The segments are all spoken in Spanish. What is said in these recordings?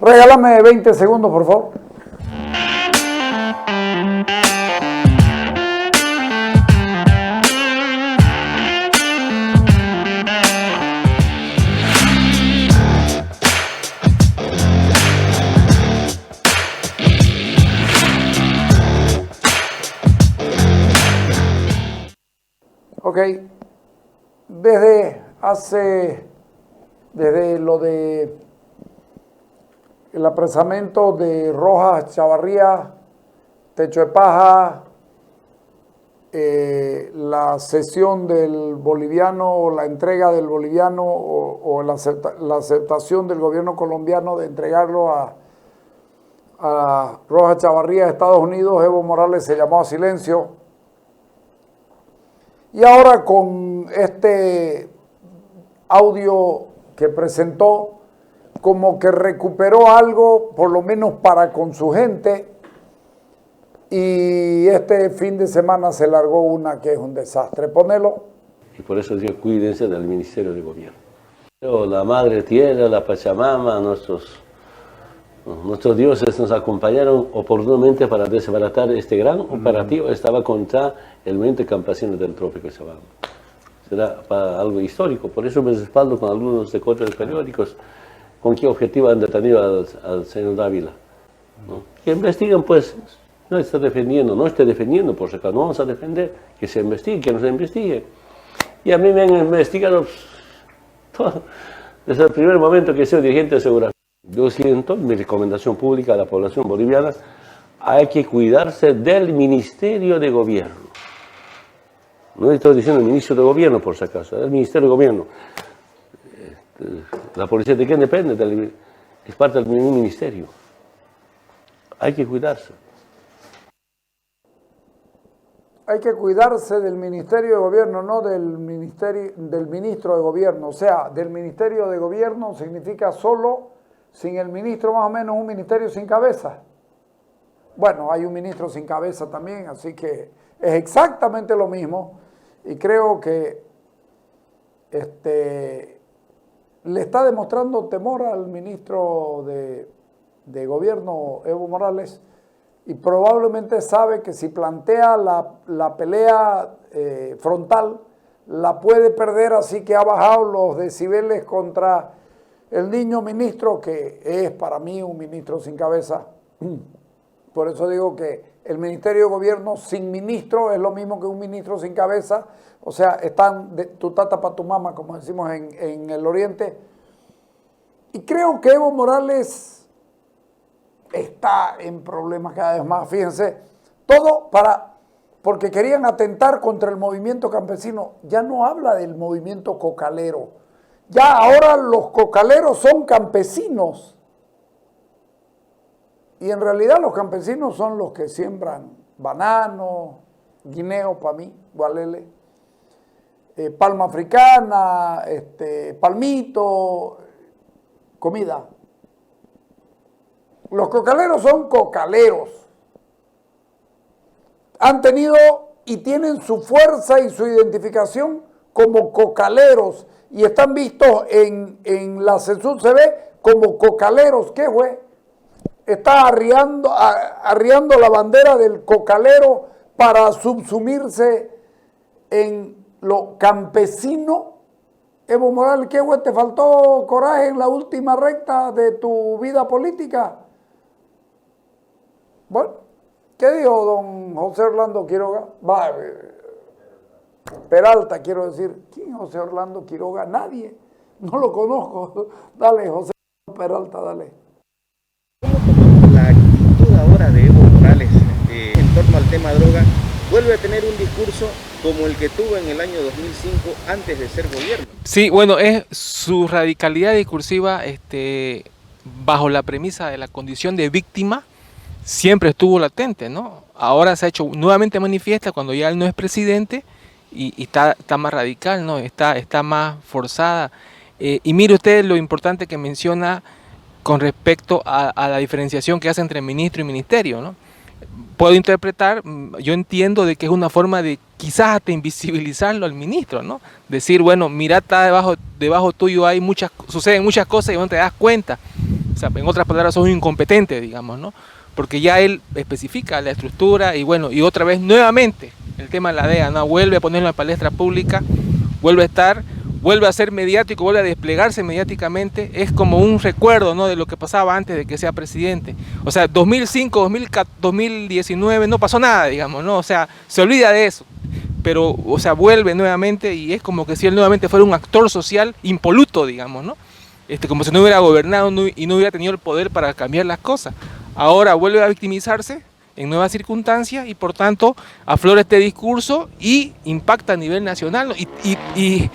Regálame 20 segundos, por favor. Ok, desde lo de el apresamiento de Rojas Chavarría, Techo de Paja, la cesión del boliviano o la entrega del boliviano o la aceptación del gobierno colombiano de entregarlo a Rojas Chavarría de Estados Unidos, Evo Morales se llamó a silencio. Y ahora con este audio que presentó, como que recuperó algo, por lo menos para con su gente, y este fin de semana se largó una que es un desastre. Ponelo. Y por eso digo, cuídense del Ministerio de Gobierno. La Madre Tierra, la Pachamama, nuestros dioses nos acompañaron oportunamente para desbaratar este gran operativo. Estaba contra el movimiento campesino del Trópico de Chabamba. Será para algo histórico, por eso me respaldo con algunos recortes periódicos. ¿Con qué objetivo han detenido al señor Dávila? ¿No? Que investiguen, pues. No está defendiendo, no esté defendiendo, por si acaso no vamos a defender, que se investigue, que no se investigue. Y a mí me han investigado todo, desde el primer momento que soy dirigente de seguridad. Yo siento, mi recomendación pública a la población boliviana, hay que cuidarse del Ministerio de Gobierno. No estoy diciendo el Ministro de Gobierno, por si acaso, es el Ministerio de Gobierno. La policía de quién depende, es parte del mismo ministerio. Hay que cuidarse. Hay que cuidarse del Ministerio de Gobierno, no del Ministro de Gobierno. O sea, del Ministerio de Gobierno significa solo, sin el ministro más o menos, un ministerio sin cabeza. Bueno, hay un ministro sin cabeza también, así que es exactamente lo mismo. Y creo que le está demostrando temor al ministro de Gobierno, Evo Morales, y probablemente sabe que si plantea la pelea frontal, la puede perder, así que ha bajado los decibeles contra el niño ministro, que es para mí un ministro sin cabeza. Por eso digo que el Ministerio de Gobierno sin ministro es lo mismo que un ministro sin cabeza. O sea, están de tu tata para tu mama, como decimos en el Oriente. Y creo que Evo Morales está en problemas cada vez más. Fíjense, todo porque querían atentar contra el movimiento campesino. Ya no habla del movimiento cocalero. Ya ahora los cocaleros son campesinos. Y en realidad los campesinos son los que siembran banano, guineo para mí, gualele, palma africana, palmito, comida. Los cocaleros son cocaleros. Han tenido y tienen su fuerza y su identificación como cocaleros y están vistos en la CESUR se ve como cocaleros. ¿Qué fue? Está arriando la bandera del cocalero para subsumirse en lo campesino. Evo Morales, ¿qué güey? ¿Te faltó coraje en la última recta de tu vida política? Bueno, ¿qué dijo don José Orlando Quiroga? Peralta, quiero decir. ¿Quién es José Orlando Quiroga? Nadie. No lo conozco. Dale, José Peralta, dale. La actitud ahora de Evo Morales en torno al tema droga vuelve a tener un discurso como el que tuvo en el año 2005 antes de ser gobierno. Sí, bueno, es su radicalidad discursiva bajo la premisa de la condición de víctima siempre estuvo latente, ¿no? Ahora se ha hecho nuevamente manifiesta cuando ya él no es presidente y está más radical, ¿no? Está más forzada. Y mire usted lo importante que menciona con respecto a la diferenciación que hace entre ministro y ministerio, ¿no? Puedo interpretar, yo entiendo de que es una forma de quizás hasta invisibilizarlo al ministro, ¿no? Decir, bueno, mira, está debajo tuyo suceden muchas cosas y no te das cuenta. sea, en otras palabras, sos incompetente, digamos, ¿no? Porque ya él especifica la estructura y bueno, y otra vez nuevamente el tema de la DEA, ¿no? Vuelve a ponerlo en la palestra pública, vuelve a estar, vuelve a ser mediático, vuelve a desplegarse mediáticamente, es como un recuerdo, ¿no?, de lo que pasaba antes de que sea presidente. O sea, 2005, 2019 no pasó nada, digamos, ¿no? O sea, se olvida de eso, pero, o sea, vuelve nuevamente y es como que si él nuevamente fuera un actor social impoluto, digamos, ¿no? Como si no hubiera gobernado y no hubiera tenido el poder para cambiar las cosas. Ahora vuelve a victimizarse en nuevas circunstancias y por tanto aflora este discurso y impacta a nivel nacional, ¿no? Y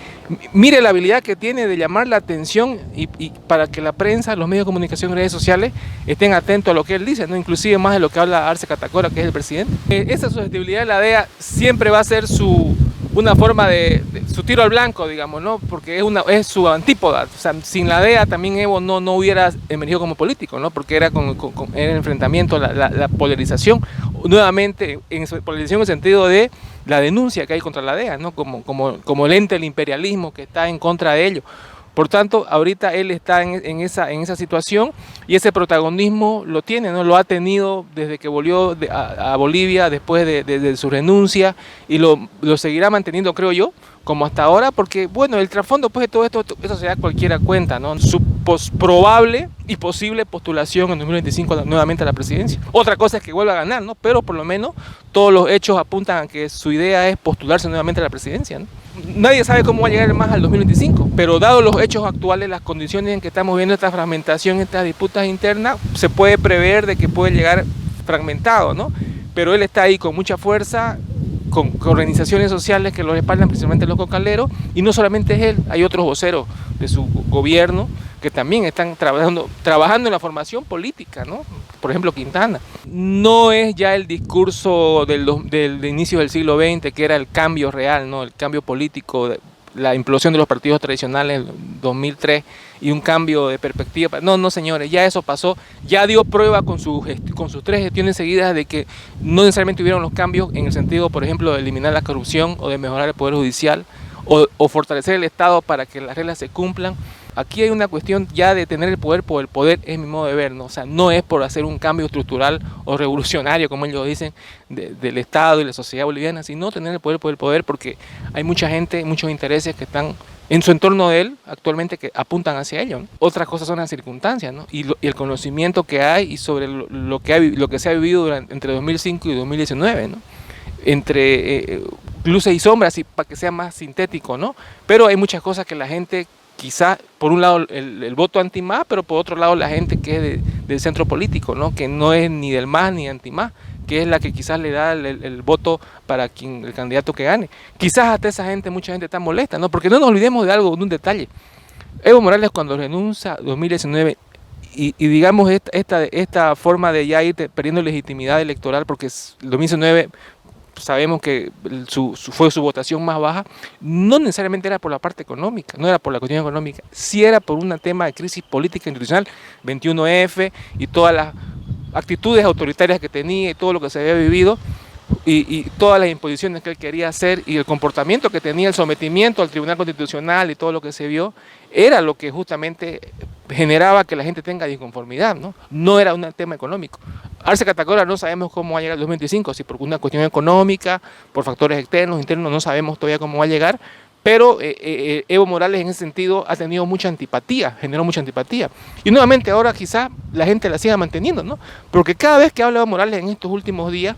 mire la habilidad que tiene de llamar la atención y para que la prensa, los medios de comunicación y redes sociales estén atentos a lo que él dice, ¿no? Inclusive más de lo que habla Arce Catacora, que es el presidente. Esa susceptibilidad de la DEA siempre va a ser una forma de su tiro al blanco, digamos, ¿no? Porque es su antípoda. O sea, sin la DEA también Evo no hubiera emergido como político, ¿no? Porque era era el enfrentamiento, la polarización, nuevamente en su polarización en el sentido de la denuncia que hay contra la DEA, ¿no? Como el ente del imperialismo que está en contra de ello. Por tanto, ahorita él está en esa situación y ese protagonismo lo tiene, ¿no? Lo ha tenido desde que volvió a Bolivia después de su renuncia y lo seguirá manteniendo, creo yo, como hasta ahora, porque, bueno, el trasfondo pues, de todo esto, eso se da cualquiera cuenta, ¿no? Su probable y posible postulación en 2025 nuevamente a la presidencia. Otra cosa es que vuelva a ganar, ¿no? Pero por lo menos todos los hechos apuntan a que su idea es postularse nuevamente a la presidencia, ¿no? Nadie sabe cómo va a llegar más al 2025, pero dado los hechos actuales, las condiciones en que estamos viendo esta fragmentación, estas disputas internas, se puede prever de que puede llegar fragmentado, ¿no? Pero él está ahí con mucha fuerza, con organizaciones sociales que lo respaldan, principalmente los cocaleros, y no solamente es él, hay otros voceros de su gobierno que también están trabajando en la formación política, ¿no? Por ejemplo, Quintana. No es ya el discurso del inicio del siglo XX, que era el cambio real, ¿no? El cambio político, la implosión de los partidos tradicionales en 2003 y un cambio de perspectiva. No, señores, ya eso pasó, ya dio prueba con sus 3 gestiones seguidas de que no necesariamente hubieron los cambios en el sentido, por ejemplo, de eliminar la corrupción o de mejorar el Poder Judicial o fortalecer el Estado para que las reglas se cumplan. Aquí hay una cuestión ya de tener el poder por el poder, es mi modo de ver, ¿no? O sea, no es por hacer un cambio estructural o revolucionario, como ellos dicen, del Estado y la sociedad boliviana, sino tener el poder por el poder, porque hay mucha gente, muchos intereses que están en su entorno de él actualmente que apuntan hacia ello, ¿no? Otras cosas son las circunstancias, ¿no? Y el conocimiento que hay y sobre lo que se ha vivido entre 2005 y 2019, ¿no? Entre luces y sombras, y para que sea más sintético, ¿no? Pero hay muchas cosas que la gente, quizás por un lado el voto anti-MAS, pero por otro lado la gente que es del centro político, ¿no? Que no es ni del MAS ni anti-MAS, que es la que quizás le da el voto para el candidato que gane. Quizás hasta esa gente, mucha gente está molesta, ¿no? Porque no nos olvidemos de algo, de un detalle. Evo Morales cuando renuncia en 2019 y digamos esta forma de ya ir perdiendo legitimidad electoral, porque el 2019 sabemos que fue su votación más baja, no necesariamente era por la parte económica, no era por la cuestión económica, sí era por un tema de crisis política institucional, 21F y todas las actitudes autoritarias que tenía y todo lo que se había vivido y todas las imposiciones que él quería hacer y el comportamiento que tenía, el sometimiento al Tribunal Constitucional y todo lo que se vio, era lo que justamente generaba que la gente tenga disconformidad, ¿no? No era un tema económico. Arce Catacora no sabemos cómo va a llegar el 2025, si por una cuestión económica, por factores externos, internos, no sabemos todavía cómo va a llegar, pero Evo Morales en ese sentido ha tenido mucha antipatía, generó mucha antipatía. Y nuevamente ahora quizás la gente la siga manteniendo, ¿no? Porque cada vez que habla Evo Morales en estos últimos días,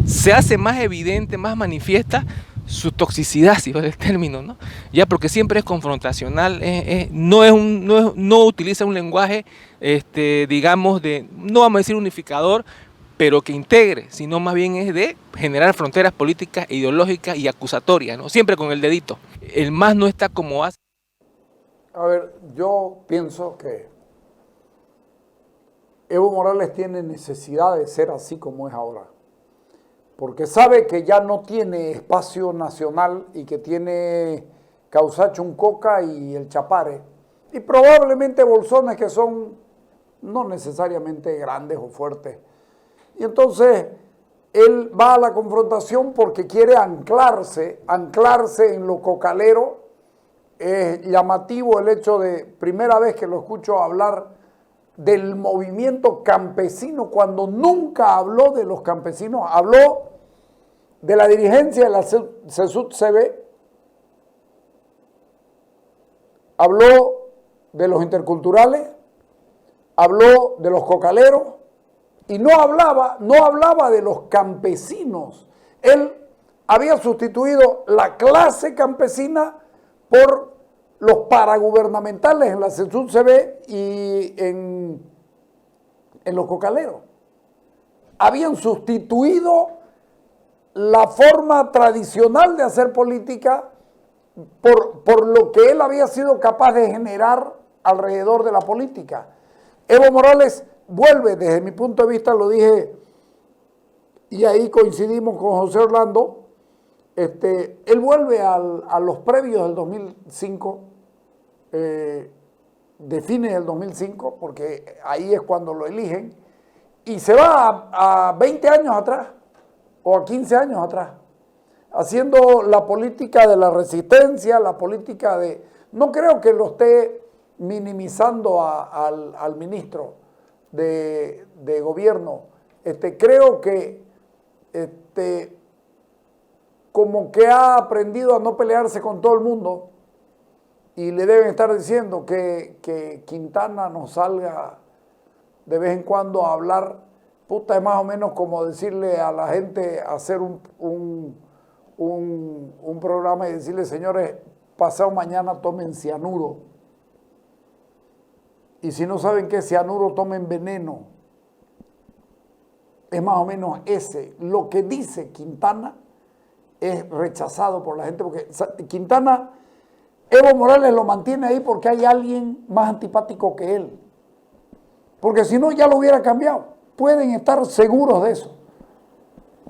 se hace más evidente, más manifiesta su toxicidad, si va el término, ¿no? Ya porque siempre es confrontacional, no utiliza un lenguaje, digamos, no vamos a decir unificador, pero que integre, sino más bien es de generar fronteras políticas, ideológicas y acusatorias, ¿no? Siempre con el dedito. El MAS no está como hace. A ver, yo pienso que Evo Morales tiene necesidad de ser así como es ahora, porque sabe que ya no tiene espacio nacional y que tiene Causacho Uncoca y el Chapare, y probablemente bolsones que son no necesariamente grandes o fuertes. Y entonces él va a la confrontación porque quiere anclarse en lo cocalero. Es llamativo el hecho de, primera vez que lo escucho hablar del movimiento campesino cuando nunca habló de los campesinos, habló de la dirigencia de la CESUD-CB, habló de los interculturales, habló de los cocaleros y no hablaba de los campesinos. Él había sustituido la clase campesina por los paragubernamentales en la CESUD-CB y en los cocaleros. Habían sustituido la forma tradicional de hacer política por lo que él había sido capaz de generar alrededor de la política. Evo Morales vuelve, desde mi punto de vista, lo dije, y ahí coincidimos con José Orlando, él vuelve a los previos del 2005, de fines del 2005, porque ahí es cuando lo eligen, y se va a 20 años atrás, o a 15 años atrás, haciendo la política de la resistencia, la política de... No creo que lo esté minimizando al ministro de gobierno. Creo que como que ha aprendido a no pelearse con todo el mundo y le deben estar diciendo que Quintana nos salga de vez en cuando a hablar. Puta, es más o menos como decirle a la gente, hacer un programa y decirle, señores, pasado mañana tomen cianuro. Y si no saben qué es cianuro, tomen veneno. Es más o menos ese. Lo que dice Quintana es rechazado por la gente, porque Quintana, Evo Morales lo mantiene ahí porque hay alguien más antipático que él. Porque si no, ya lo hubiera cambiado. Pueden estar seguros de eso.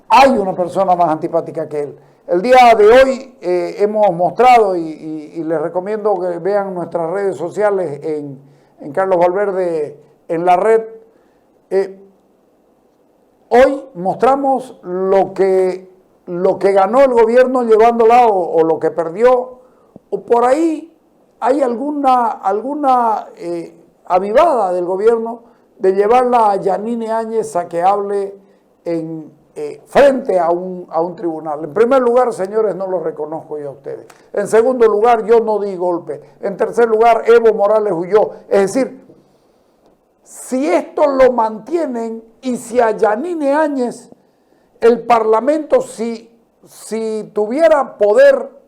Hay una persona más antipática que él. El día de hoy hemos mostrado, y les recomiendo que vean nuestras redes sociales en Carlos Valverde, en la red. Hoy mostramos lo que ganó el gobierno llevándola o lo que perdió. O por ahí hay alguna avivada del gobierno de llevarla a Yanine Áñez a que hable frente a un tribunal. En primer lugar, señores, no lo reconozco yo a ustedes. En segundo lugar, yo no di golpe. En tercer lugar, Evo Morales huyó. Es decir, si esto lo mantienen y si a Yanine Áñez el Parlamento, si tuviera poder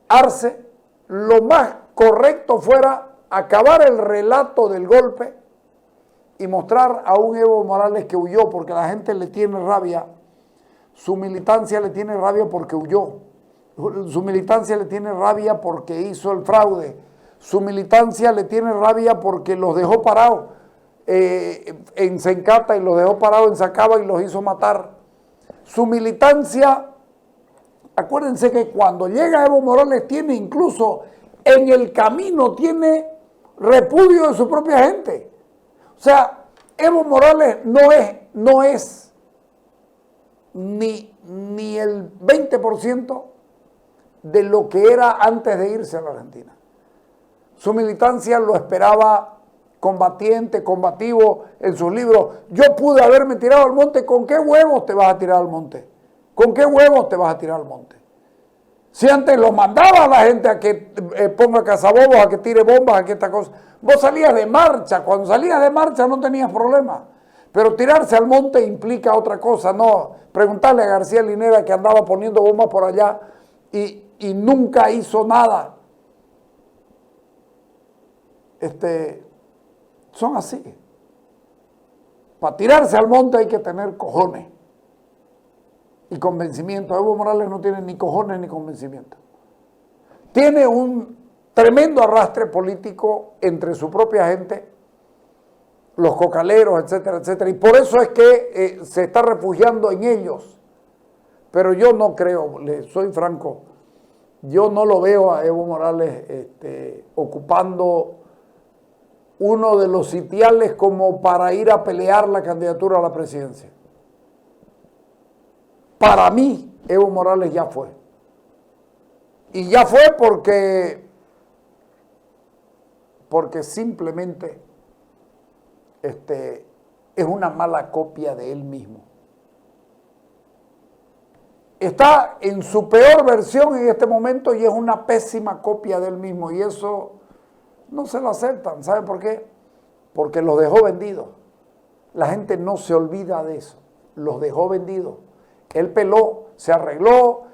arce, lo más correcto fuera acabar el relato del golpe y mostrar a un Evo Morales que huyó porque la gente le tiene rabia, su militancia le tiene rabia porque huyó, su militancia le tiene rabia porque hizo el fraude, su militancia le tiene rabia porque los dejó parados en Sencata y los dejó parados en Sacaba y los hizo matar. Su militancia, acuérdense que cuando llega Evo Morales tiene incluso en el camino, tiene repudio de su propia gente. O sea, Evo Morales no es ni el 20% de lo que era antes de irse a la Argentina. Su militancia lo esperaba combatiente, combativo en sus libros. Yo pude haberme tirado al monte. ¿Con qué huevos te vas a tirar al monte? ¿Con qué huevos te vas a tirar al monte? Si antes lo mandaba a la gente a que ponga cazabobos, a que tire bombas, a que esta cosa. Vos salías de marcha. Cuando salías de marcha no tenías problema. Pero tirarse al monte implica otra cosa. No, preguntarle a García Linera que andaba poniendo bombas por allá y nunca hizo nada. Son así. Para tirarse al monte hay que tener cojones y convencimiento. Evo Morales no tiene ni cojones ni convencimiento. Tiene un tremendo arrastre político entre su propia gente, los cocaleros, etcétera, etcétera. Y por eso es que se está refugiando en ellos. Pero yo no creo, soy franco, yo no lo veo a Evo Morales ocupando uno de los sitiales como para ir a pelear la candidatura a la presidencia. Para mí, Evo Morales ya fue. Y ya fue porque simplemente es una mala copia de él mismo. Está en su peor versión en este momento y es una pésima copia de él mismo. Y eso no se lo aceptan. ¿Saben por qué? Porque los dejó vendidos. La gente no se olvida de eso. Los dejó vendidos. Él peló, se arregló,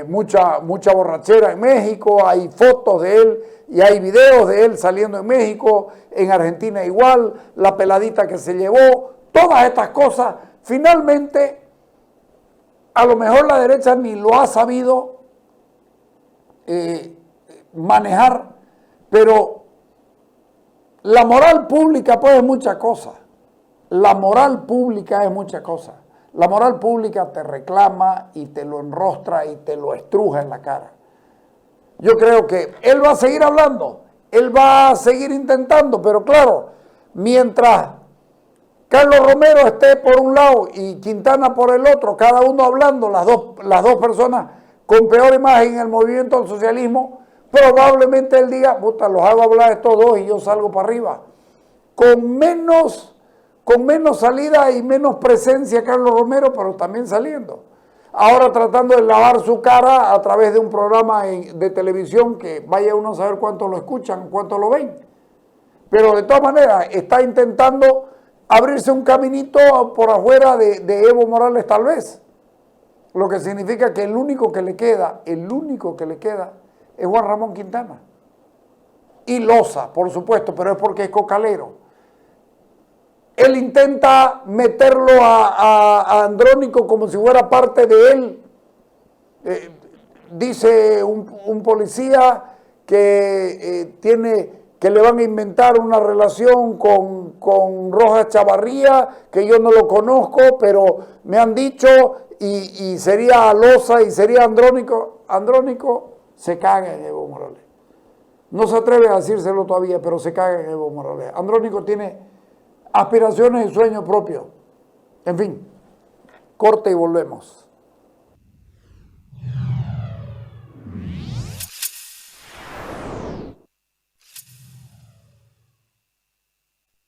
mucha borrachera en México, hay fotos de él y hay videos de él saliendo en México, en Argentina igual, la peladita que se llevó, todas estas cosas. Finalmente, a lo mejor la derecha ni lo ha sabido manejar, pero la moral pública pues es muchas cosas. La moral pública es muchas cosas. La moral pública te reclama y te lo enrostra y te lo estruja en la cara. Yo creo que él va a seguir hablando, él va a seguir intentando, pero claro, mientras Carlos Romero esté por un lado y Quintana por el otro, cada uno hablando, las dos personas con peor imagen en el movimiento del socialismo, probablemente él diga, puta, los hago hablar estos dos y yo salgo para arriba. Con menos salida y menos presencia Carlos Romero, pero también saliendo. Ahora tratando de lavar su cara a través de un programa de televisión que vaya uno a saber cuánto lo escuchan, cuánto lo ven. Pero de todas maneras está intentando abrirse un caminito por afuera de Evo Morales tal vez. Lo que significa que el único que le queda es Juan Ramón Quintana. Y Loza, por supuesto, pero es porque es cocalero. Él intenta meterlo a Andrónico como si fuera parte de él. Dice un policía que que le van a inventar una relación con Rojas Chavarría, que yo no lo conozco, pero me han dicho, y sería Loza y sería Andrónico. Andrónico se caga en Evo Morales. No se atreve a decírselo todavía, pero se caga en Evo Morales. Andrónico tiene aspiraciones y sueños propios. En fin, corte y volvemos.